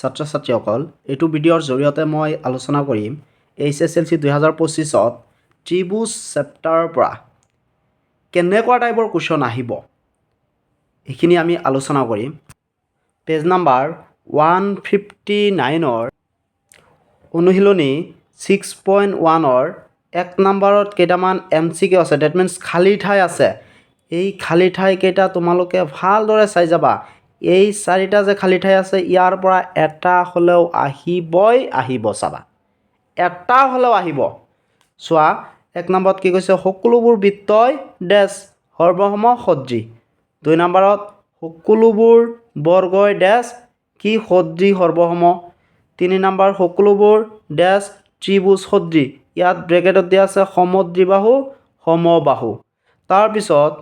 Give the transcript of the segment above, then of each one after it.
ছাত্ৰ ছাত্ৰীসকল এইটো ভিডিঅ'ৰ জৰিয়তে মই আলোচনা কৰিম HSLC 2025ত ত্ৰিভুজ চেপ্টাৰৰ পৰা কেনেকুৱা টাইপৰ কুৱেশ্যন আহিব এইখিনি আমি আলোচনা কৰিম। পেজ নাম্বাৰ 159ৰ অনুশীলনী 6.1ৰ 1 নম্বৰত কেইটামান MCQ আছে, ডেট মিন্স খালী ঠাই আছে। এই খালী ঠাই কেইটা তোমালোকে ভালদৰে চাই যাবা। এই চাৰিটা যে খালী ঠাই আছে ইয়াৰ পৰা এটা হ'লেও আহিব চাবা, এটা হ'লেও আহিব। চোৱা 1 নম্বৰত কি কৈছে, সকলোবোৰ বৃত্তই ডেছ সৰ্বসম সদৃশ। 2 নম্বৰত সকলোবোৰ বৰ্গই ডেছ কি সদৃশ সৰ্বসম। 3 নম্বৰ সকলোবোৰ ডেছ ত্ৰিভুজ সদৃশ, ইয়াত ব্ৰেকেটত দিয়া আছে সমদ্বিবাহু সমবাহু। তাৰপিছত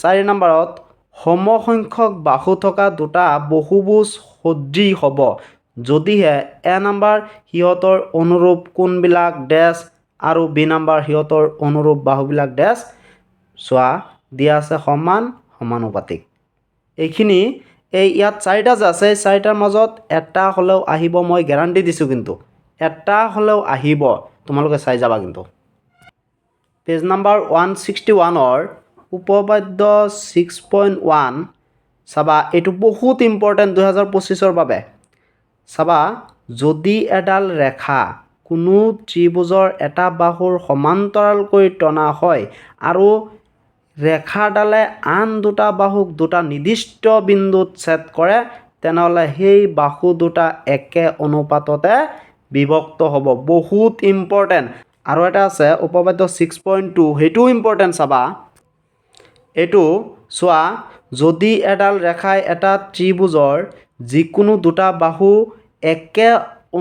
4 নম্বৰত সমসংখ্যক বাহু থকা দুটা বহুভুজ সদৃশ হ'ব যদিহে এ নম্বৰ সিহঁতৰ অনুৰূপ কোণবিলাক ডেছ আৰু বি নম্বৰ সিহঁতৰ অনুৰূপ বাহুবিলাক ডেছ। চোৱা দিয়া আছে সমান সমানুপাতিক। এইখিনি ইয়াত চাৰিটা যে আছে, চাৰিটাৰ মাজত এটা হ'লেও আহিব, মই গেৰাণ্টি দিছোঁ, কিন্তু এটা হ'লেও আহিব, তোমালোকে চাই যাবা। কিন্তু পেজ নাম্বাৰ 161ৰ উপপাদ্য 6.1 চাবা, এইটো বহুত ইম্পৰ্টেণ্ট 2025ৰ বাবে। চাবা, যদি এডাল ৰেখা কোনো ত্ৰিভুজৰ এটা বাহুৰ সমান্তৰালকৈ টনা হয় আৰু ৰেখাডালে আন দুটা বাহুক দুটা নিৰ্দিষ্ট বিন্দুত ছেদ কৰে, তেনেহ'লে সেই বাহু দুটা একে অনুপাততে বিভক্ত হ'ব। বহুত ইম্পৰ্টেণ্ট। আৰু এটা আছে উপপাদ্য 6.2, সেইটোও ইম্পৰ্টেণ্ট। চাবা এইটো চোৱা, যদি এডাল ৰেখাই এটা ত্ৰিভুজৰ যিকোনো দুটা বাহু একে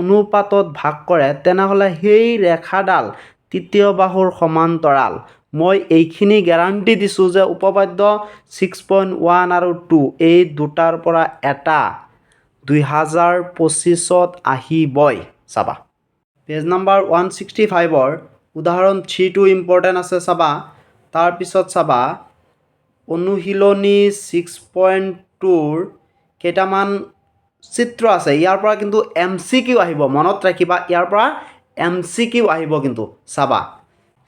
অনুপাতত ভাগ কৰে, তেনেহ'লে সেই ৰেখাডাল তৃতীয় বাহুৰ সমান্তৰাল। মই এইখিনি গেৰাণ্টি দিছোঁ যে উপপাদ্য 6.1 আৰু 2 এই দুটাৰ পৰা এটা 2025ত আহিবই। চাবা পেজ নাম্বাৰ 165ৰ উদাহৰণ 3টো ইম্পৰ্টেণ্ট আছে। চাবা তাৰপিছত চাবা অনুশীলনী 6.2ৰ কেইটামান চিত্ৰ আছে, ইয়াৰ পৰা কিন্তু MCQ আহিব, মনত ৰাখিবা, ইয়াৰ পৰা MCQ আহিব কিন্তু। চাবা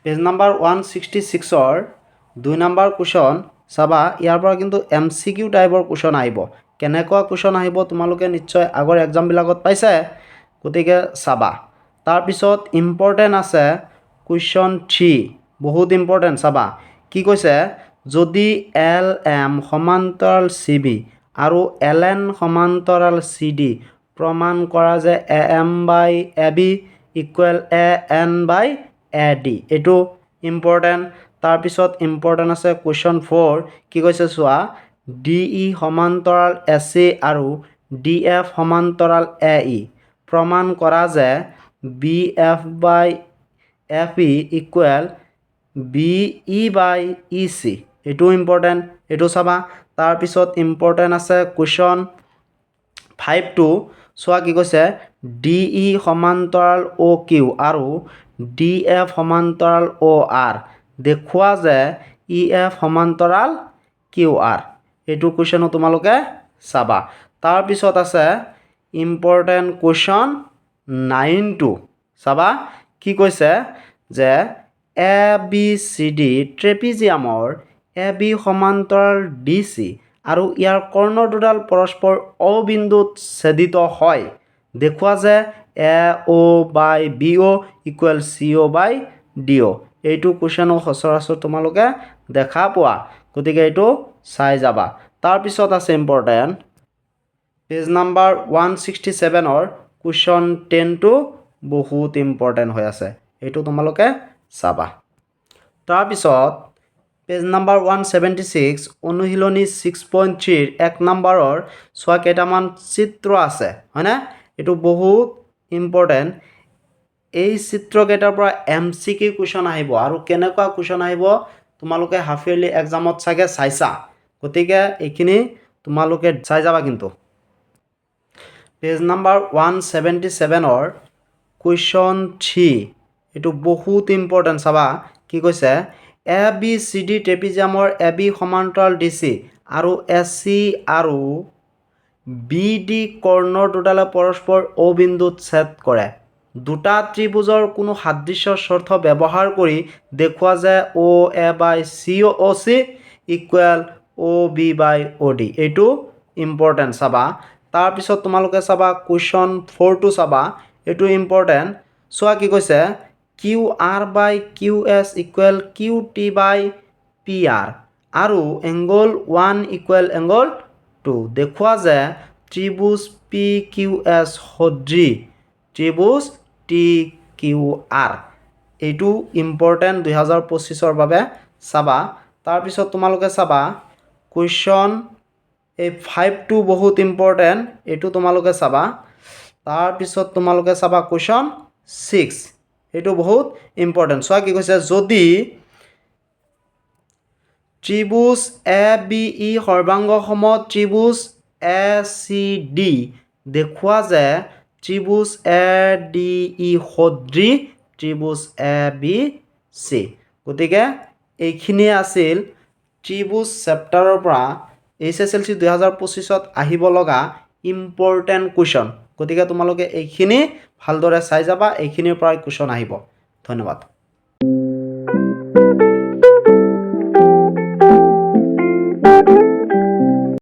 পেজ নাম্বাৰ 166ৰ 2 নম্বৰ কুৱেশ্যন চাবা, ইয়াৰ পৰা কিন্তু MCQ টাইপৰ কুৱেশ্যন আহিব। কেনেকুৱা কুৱেশ্যন আহিব তোমালোকে নিশ্চয় আগৰ এক্সামবিলাকত পাইছে, গতিকে চাবা। তাৰপিছত ইম্পৰ্টেণ্ট আছে কুৱেশ্যন 3, বহুত ইম্পৰ্টেণ্ট। চাবা কি কৈছে, যদি LM সমান্তৰাল CB আৰু LN সমান্তৰাল CD প্ৰমাণ কৰা যে AM/AB = AN/AD, এইটো ইম্পৰ্টেণ্ট। তাৰপিছত ইম্পৰ্টেণ্ট আছে কুৱেশ্যন 4, কি কৈছে চোৱা, DE সমান্তৰাল AC আৰু DF সমান্তৰাল AE প্ৰমাণ কৰা যে BF/FE = BE/EC, এইটো ইম্পৰ্টেণ্ট, এইটো চাবা। তাৰপিছত ইম্পৰ্টেণ্ট আছে কুৱেশ্যন 5টো, চোৱা কি কৈছে, DE সমান্তৰাল OQ আৰু DF সমান্তৰাল OR দেখুওৱা যে EF সমান্তৰাল QR, এইটো কুৱেশ্যনো তোমালোকে চাবা। তাৰপিছত আছে ইম্পৰ্টেণ্ট কুৱেশ্যন 9টো, চাবা কি কৈছে যে ABCD ট্ৰেপিজিয়ামৰ AB সমান্তৰাল DC আৰু ইয়াৰ কৰ্ণ দুডাল পৰস্পৰ অবিন্দুত ছেদিত হয়, দেখুওৱা যে AO/BO = CO/DO, এইটো কুৱেশ্যনো সচৰাচৰ তোমালোকে দেখা পোৱা, গতিকে এইটো চাই যাবা। তাৰপিছত আছে ইম্পৰ্টেণ্ট পেজ নাম্বাৰ 167ৰ কুৱেশ্যন 10টো বহুত ইম্পৰ্টেণ্ট হৈ আছে, এইটো তোমালোকে চাবা। তাৰপিছত পেজ নাম্বাৰ 176 অনুশীলনী 6.3ৰ 1 নম্বৰৰ চোৱা কেইটামান চিত্ৰ আছে, হয়নে? এইটো বহুত ইম্পৰ্টেণ্ট। এই চিত্ৰকেইটাৰ পৰা MCQ কুৱেশ্যন আহিব, আৰু কেনেকুৱা কুৱেশ্যন আহিব তোমালোকে হাফ ইয়াৰলি এক্সামত চাগে চাইছা, গতিকে এইখিনি তোমালোকে চাই যাবা। কিন্তু পেজ নাম্বাৰ 177ৰ কুৱেশ্যন 3, এইটো বহুত ইম্পৰ্টেণ্ট। চাবা কি কৈছে, ABCD ট্ৰেপিজিয়ামৰ AB সমান্তৰাল DC আৰু AC আৰু বি ডি কৰ্ণৰ দুডালে পৰস্পৰ অ বিন্দুত ছেদ কৰে দুটা ত্ৰিভুজৰ কোনো সাদৃশ্য শৰ্ত ব্যৱহাৰ কৰি দেখুওৱা যে অ এ বাই চি অ চি ইকুৱেল অ বি বাই অ ডি এইটো ইম্পৰ্টেণ্ট চাবা তাৰপিছত তোমালোকে চাবা কুৱেশ্যন 4টো চাবা এইটো ইম্পৰ্টেণ্ট চোৱা কি কৈছে Q R by Q S equal Q T by P R আৰু এংগল 1 ইকুৱেল এংগল 2 দেখুওৱা যে ত্ৰিভুজ পি কিউ এছ সদৃশ ত্ৰিভুজ টি কিউ আৰ এইটো ইম্পৰ্টেণ্ট 2025ৰ বাবে চাবা তাৰপিছত তোমালোকে চাবা কুৱেশ্যন এই 5টো বহুত ইম্পৰ্টেণ্ট এইটো তোমালোকে চাবা তাৰপিছত তোমালোকে চাবা কুৱেশ্যন 6 এইটো বহুত ইম্পৰ্টেণ্ট চোৱা কি কৈছে যদি ত্ৰিভুজ A B E সৰ্বাংগসম ত্ৰিভুজ A C D দেখুওৱা যে ত্ৰিভুজ এ ডি ই সদৃশ ত্ৰিভুজ এ বি চি গতিকে এইখিনিয়ে আছিল ত্ৰিভুজ চেপ্টাৰৰ পৰা HSLC 2025ত আহিব লগা ইম্পৰ্টেণ্ট কুৱেশ্যন গতিকে তোমালোকে এইখিনি ভালদৰে চাই যাবা এইখিনিৰ পৰাই কুৱেশ্যন আহিব ধন্যবাদ